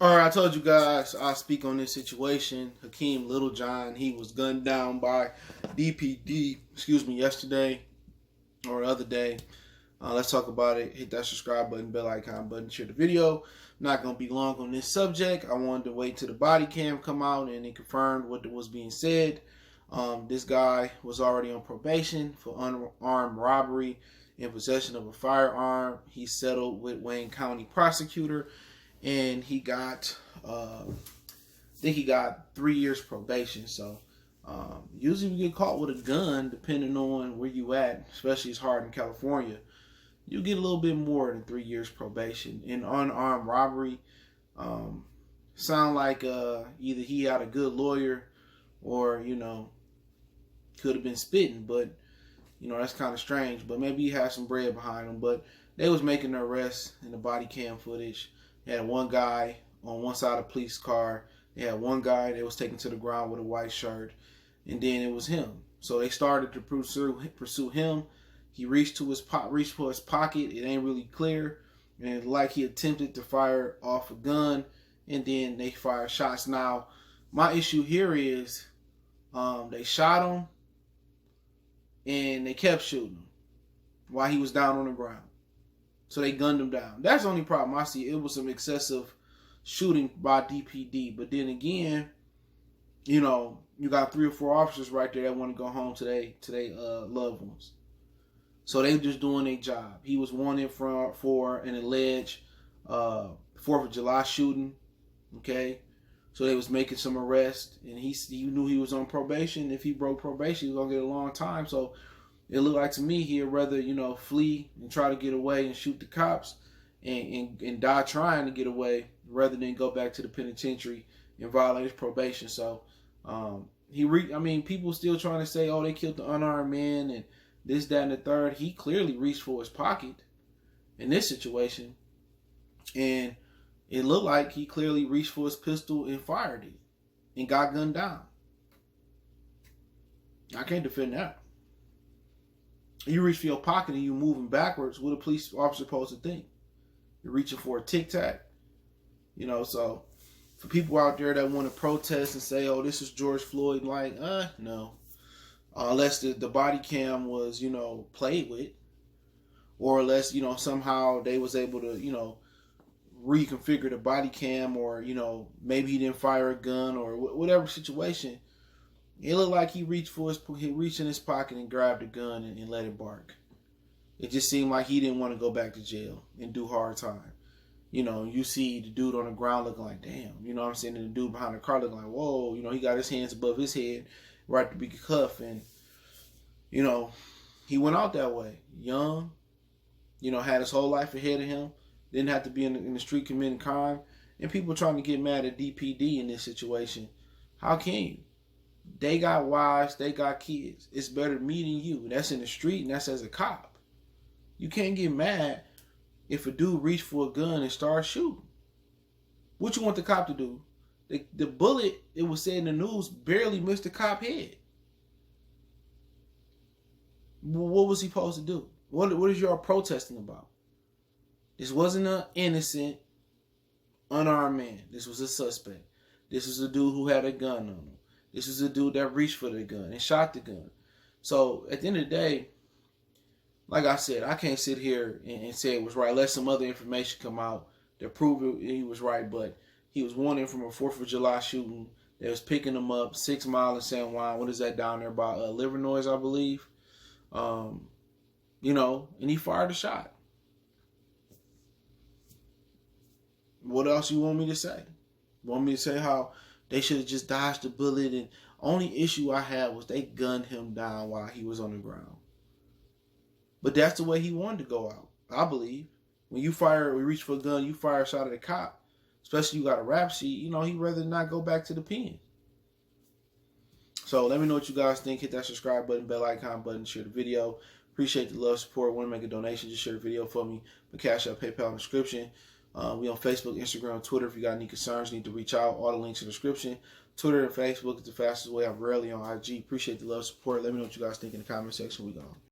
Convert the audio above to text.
All right, I told you guys I'll speak on this situation. Hakeem Littleton, he was gunned down by DPD, yesterday or the other day. Let's talk about it. Hit that subscribe button, bell icon button, share the video. I'm not going to be long on this subject. I wanted to wait till the body cam come out and it confirmed what was being said. This guy was already on probation for unarmed robbery in possession of a firearm. He settled with Wayne County prosecutor, and he got, I think he got 3 years probation. So usually you get caught with a gun, depending on where you at, especially it's hard in California, you get a little bit more than 3 years probation. In unarmed robbery, sound like either he had a good lawyer or, could have been spitting, but, that's kind of strange. But maybe he had some bread behind him. But they was making the arrest in the body cam footage. They had one guy on one side of the police car. They had one guy that was taken to the ground with a white shirt. And then it was him. So they started to pursue him. He reached for his pocket. It ain't really clear. And like he attempted to fire off a gun. And then they fired shots. Now, my issue here is they shot him. And they kept shooting him while he was down on the ground. So they gunned him down. That's the only problem I see. It was some excessive shooting by DPD. But then again, you got 3 or 4 officers right there that want to go home to their loved ones. So they just doing their job. He was wanted for an alleged 4th of July shooting. Okay. So they was making some arrests, and he knew he was on probation. If he broke probation, he was gonna get a long time. So it looked like to me he'd rather, flee and try to get away and shoot the cops and die trying to get away rather than go back to the penitentiary and violate his probation. So people still trying to say, oh, they killed the unarmed man and this, that, and the third. He clearly reached for his pocket in this situation. And it looked like he clearly reached for his pistol and fired it and got gunned down. I can't defend that. You reach for your pocket and you moving backwards. What a police officer supposed to think? You're reaching for a tic tac. So for people out there that want to protest and say, oh, this is George Floyd, no. Unless the body cam was, played with. Or unless, somehow they was able to, reconfigure the body cam, or maybe he didn't fire a gun, or whatever situation. It looked like he reached in his pocket and grabbed a gun and let it bark. It just seemed like he didn't want to go back to jail and do hard time. You see the dude on the ground looking like, damn, and the dude behind the car looking like, whoa, he got his hands above his head right to be cuffed, and he went out that way, young, had his whole life ahead of him. Didn't have to be in the street committing crime. And people trying to get mad at DPD in this situation. How can you? They got wives. They got kids. It's better me than you. That's in the street, and that's as a cop. You can't get mad if a dude reached for a gun and starts shooting. What you want the cop to do? The bullet, it was said in the news, barely missed the cop head. What was he supposed to do? What is y'all protesting about? This wasn't an innocent, unarmed man. This was a suspect. This was a dude who had a gun on him. This was a dude that reached for the gun and shot the gun. So at the end of the day, like I said, I can't sit here and say it was right. Let some other information come out that prove he was right. But he was wanted from a 4th of July shooting. They was picking him up 6 miles in San Juan. What is that down there by Livernois, I believe. And he fired a shot. What else you want me to say? Want me to say how they should have just dodged the bullet? And only issue I had was they gunned him down while he was on the ground. But that's the way he wanted to go out, I believe. When you reach for a gun, you fire a shot at a cop, especially you got a rap sheet, he'd rather not go back to the pen. So let me know what you guys think. Hit that subscribe button, bell icon button, share the video. Appreciate the love, support. Want to make a donation, just share the video for me. My Cash App, PayPal in the description. We on Facebook, Instagram, Twitter. If you got any concerns, need to reach out. All the links in the description. Twitter and Facebook is the fastest way. I'm rarely on IG. Appreciate the love, support. Let me know what you guys think in the comment section. We gone.